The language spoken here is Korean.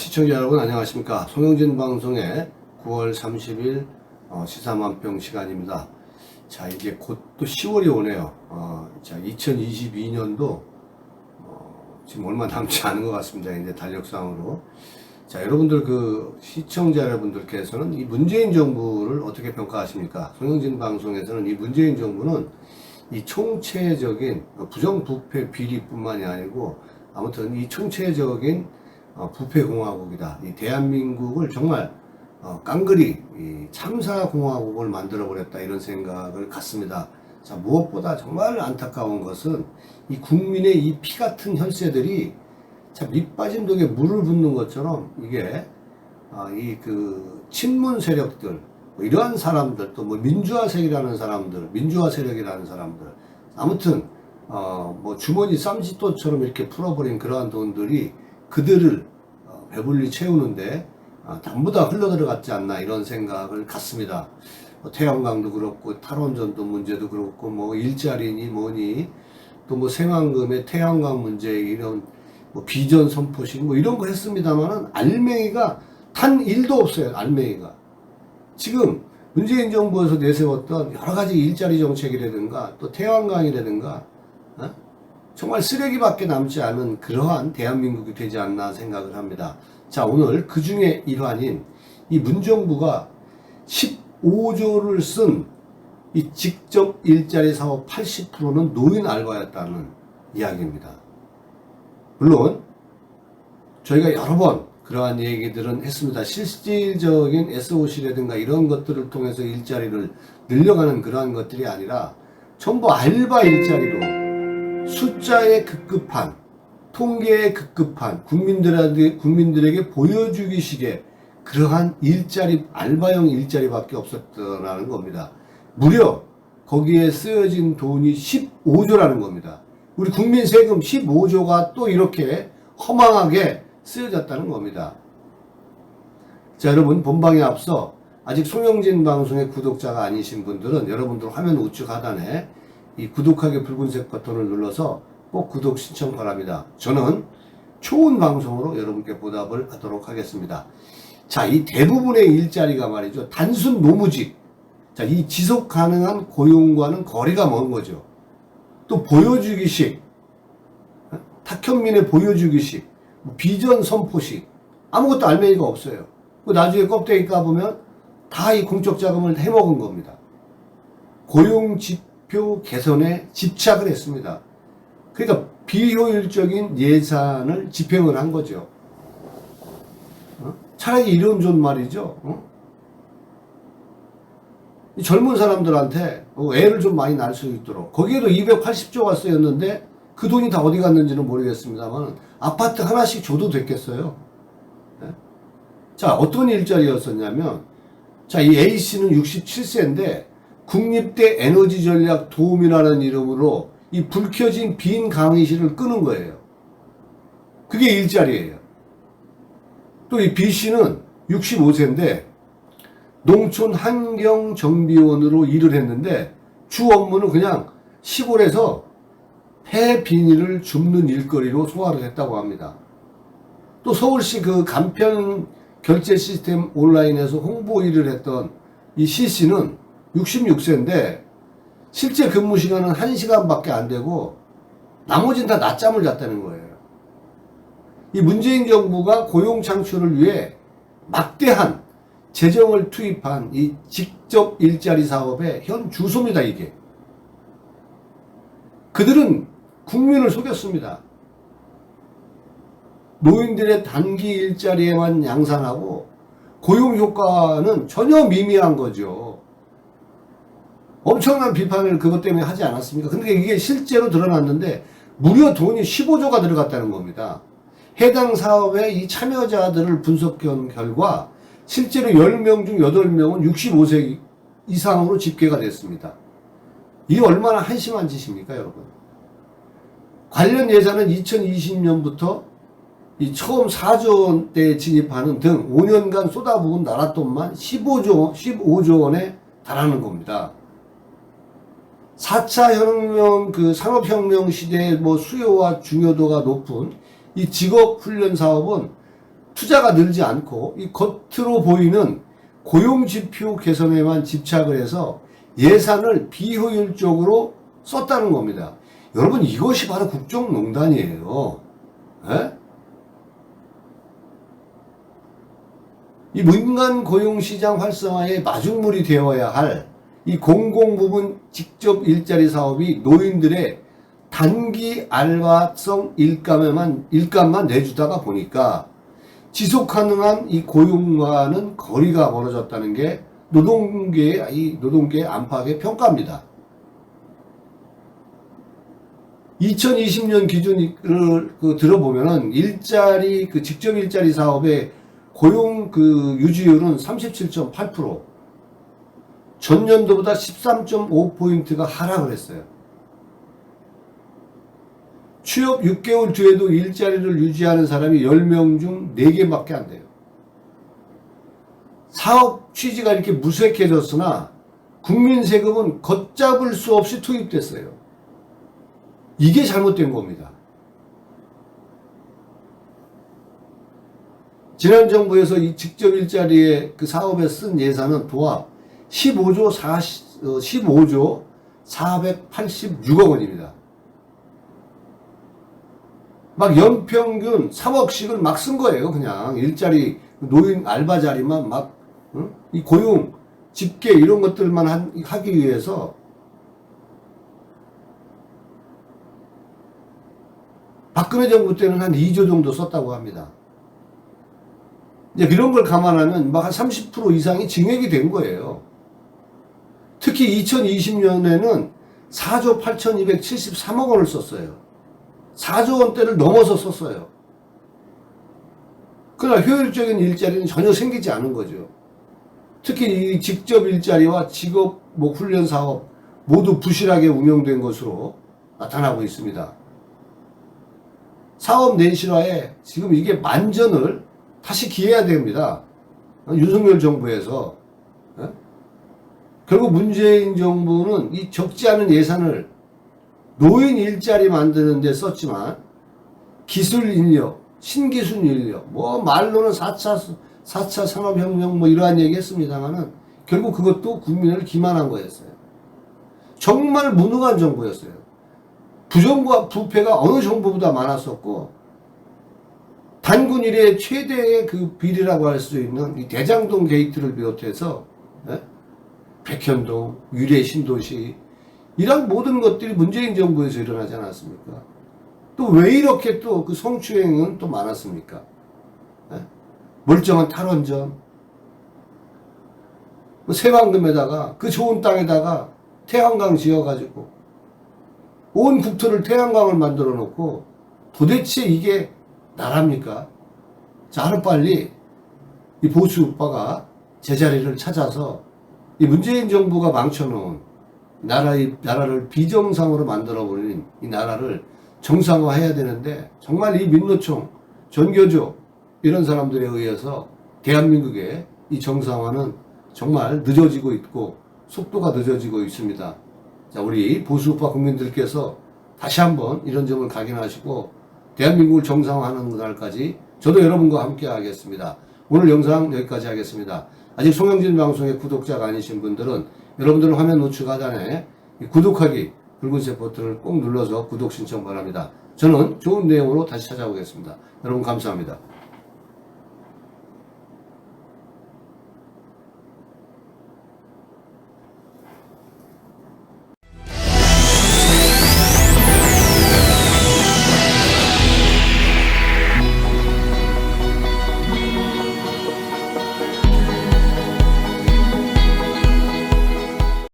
시청자 여러분 안녕하십니까. 송영진 방송의 9월 30일 시사만평 시간입니다. 자, 이제 곧 또 10월이 오네요. 자, 2022년도 지금 얼마 남지 않은 것 같습니다. 이제 달력상으로. 자, 여러분들 시청자 여러분들께서는 이 문재인 정부를 어떻게 평가하십니까? 송영진 방송에서는 이 문재인 정부는 이 총체적인 부정부패 비리뿐만이 아니고 아무튼 이 총체적인 부패공화국이다. 이 대한민국을 정말 깡그리 참사공화국을 만들어버렸다. 이런 생각을 갖습니다. 자, 무엇보다 정말 안타까운 것은 이 국민의 이 피같은 혈세들이 참 밑빠진 독에 물을 붓는 것처럼 이게 친문 세력들, 이러한 사람들, 또 민주화 세력이라는 사람들, 아무튼 주머니 쌈짓돈처럼 이렇게 풀어버린 그러한 돈들이 그들을 배불리 채우는데 전부 다 흘러들어갔지 않나, 이런 생각을 갖습니다. 태양광도 그렇고 탈원전도 문제도 그렇고 일자리니 뭐니 또 생활금의 태양광 문제, 이런 비전 선포식 이런 거 했습니다만은 알맹이가 단 1도 없어요. 알맹이가. 지금 문재인 정부에서 내세웠던 여러 가지 일자리 정책이라든가 또 태양광이라든가 정말 쓰레기밖에 남지 않은 그러한 대한민국이 되지 않나 생각을 합니다. 자, 오늘 그 중에 일환인 이 문정부가 15조를 쓴 이 직접 일자리 사업 80%는 노인 알바였다는 이야기입니다. 물론 저희가 여러 번 그러한 얘기들은 했습니다. 실질적인 SOC라든가 이런 것들을 통해서 일자리를 늘려가는 그러한 것들이 아니라 전부 알바 일자리로 숫자에 급급한, 통계에 급급한 국민들에게 보여주기식의 그러한 일자리, 알바형 일자리밖에 없었다는 겁니다. 무려 거기에 쓰여진 돈이 15조라는 겁니다. 우리 국민 세금 15조가 또 이렇게 허망하게 쓰여졌다는 겁니다. 자, 여러분, 본방에 앞서 아직 송영진 방송의 구독자가 아니신 분들은 여러분들 화면 우측 하단에 이 구독하기 붉은색 버튼을 눌러서 꼭 구독 신청 바랍니다. 저는 좋은 방송으로 여러분께 보답을 하도록 하겠습니다. 자, 이 대부분의 일자리가 말이죠, 단순 노무직, 자, 이 지속 가능한 고용과는 거리가 먼 거죠. 또 보여주기식, 탁현민의 보여주기식, 비전 선포식, 아무것도 알맹이가 없어요. 나중에 껍데기 까보면 다 이 공적 자금을 해먹은 겁니다. 고용 지표 개선에 집착을 했습니다. 그러니까 비효율적인 예산을 집행을 한 거죠. 차라리 이런 좀 말이죠. 이 젊은 사람들한테 애를 좀 많이 낳을 수 있도록, 거기에도 280조가 쓰였는데 그 돈이 다 어디 갔는지는 모르겠습니다만 아파트 하나씩 줘도 됐겠어요. 자, 어떤 일자리였었냐면, 자, 이 A씨는 67세인데 국립대 에너지 전략 도움이라는 이름으로 이 불 켜진 빈 강의실을 끄는 거예요. 그게 일자리예요. 또 이 B씨는 65세인데 농촌 환경정비원으로 일을 했는데 주 업무는 그냥 시골에서 폐 비닐을 줍는 일거리로 소화를 했다고 합니다. 또 서울시 간편 결제 시스템 온라인에서 홍보 일을 했던 이 C씨는 66세인데 실제 근무 시간은 1시간밖에 안 되고 나머지는 다 낮잠을 잤다는 거예요. 이 문재인 정부가 고용 창출을 위해 막대한 재정을 투입한 이 직접 일자리 사업의 현 주소입니다, 이게. 그들은 국민을 속였습니다. 노인들의 단기 일자리에만 양산하고 고용 효과는 전혀 미미한 거죠. 엄청난 비판을 그것 때문에 하지 않았습니까? 근데 이게 실제로 드러났는데 무려 돈이 15조가 들어갔다는 겁니다. 해당 사업의 이 참여자들을 분석한 결과 실제로 10명 중 8명은 65세 이상으로 집계가 됐습니다. 이게 얼마나 한심한 짓입니까, 여러분? 관련 예산은 2020년부터 이 처음 4조 원대에 진입하는 등 5년간 쏟아부은 나라 돈만 15조 원에 달하는 겁니다. 4차 혁명, 산업혁명 시대의 수요와 중요도가 높은 이 직업훈련 사업은 투자가 늘지 않고 이 겉으로 보이는 고용지표 개선에만 집착을 해서 예산을 비효율적으로 썼다는 겁니다. 여러분, 이것이 바로 국정농단이에요. 에? 이 민간 고용시장 활성화의 마중물이 되어야 할 이 공공부문 직접 일자리 사업이 노인들의 단기 알바성 일감만 내주다가 보니까 지속 가능한 이 고용과는 거리가 멀어졌다는 게 노동계의 안팎의 평가입니다. 2020년 기준을 들어보면은 직접 일자리 사업의 고용 유지율은 37.8%, 전년도보다 13.5포인트가 하락을 했어요. 취업 6개월 뒤에도 일자리를 유지하는 사람이 10명 중 4개밖에 안 돼요. 사업 취지가 이렇게 무색해졌으나 국민 세금은 걷잡을 수 없이 투입됐어요. 이게 잘못된 겁니다. 지난 정부에서 이 직접 일자리의 그 사업에 쓴 예산은 도합 15조 486억 원입니다. 막 연평균 3억씩을 막 쓴 거예요. 그냥 일자리 노인 알바 자리만 막 이 고용 집계 이런 것들만 하기 위해서 박근혜 정부 때는 한 2조 정도 썼다고 합니다. 이제 이런 걸 감안하면 막 한 30% 이상이 증액이 된 거예요. 특히 2020년에는 4조 8,273억 원을 썼어요. 4조 원대를 넘어서 썼어요. 그러나 효율적인 일자리는 전혀 생기지 않은 거죠. 특히 이 직접 일자리와 직업 훈련 사업 모두 부실하게 운영된 것으로 나타나고 있습니다. 사업 내실화에 지금 이게 만전을 다시 기해야 됩니다. 윤석열 정부에서. 결국 문재인 정부는 이 적지 않은 예산을 노인 일자리 만드는 데 썼지만 기술 인력, 신기술 인력, 말로는 4차 산업혁명 이러한 얘기 했습니다만은 결국 그것도 국민을 기만한 거였어요. 정말 무능한 정부였어요. 부정과 부패가 어느 정부보다 많았었고, 단군 이래 최대의 그 비리라고 할 수 있는 이 대장동 게이트를 비롯해서, 백현동, 유래 신도시, 이런 모든 것들이 문재인 정부에서 일어나지 않았습니까? 또 왜 이렇게 또 그 성추행은 또 많았습니까? 멀쩡한 탈원전, 새만금에다가 그 좋은 땅에다가 태양광 지어가지고 온 국토를 태양광을 만들어 놓고 도대체 이게 나랍니까? 자, 하루빨리 이 보수 오빠가 제자리를 찾아서 이 문재인 정부가 망쳐놓은 나라를 비정상으로 만들어버린 이 나라를 정상화해야 되는데, 정말 이 민노총, 전교조 이런 사람들에 의해서 대한민국의 이 정상화는 정말 늦어지고 있고 속도가 늦어지고 있습니다. 자, 우리 보수파 국민들께서 다시 한번 이런 점을 각인하시고 대한민국을 정상화하는 날까지 저도 여러분과 함께 하겠습니다. 오늘 영상 여기까지 하겠습니다. 아직 송영진 방송의 구독자가 아니신 분들은 여러분들 화면 노출 하단에 구독하기 붉은색 버튼을 꼭 눌러서 구독 신청 바랍니다. 저는 좋은 내용으로 다시 찾아오겠습니다. 여러분 감사합니다.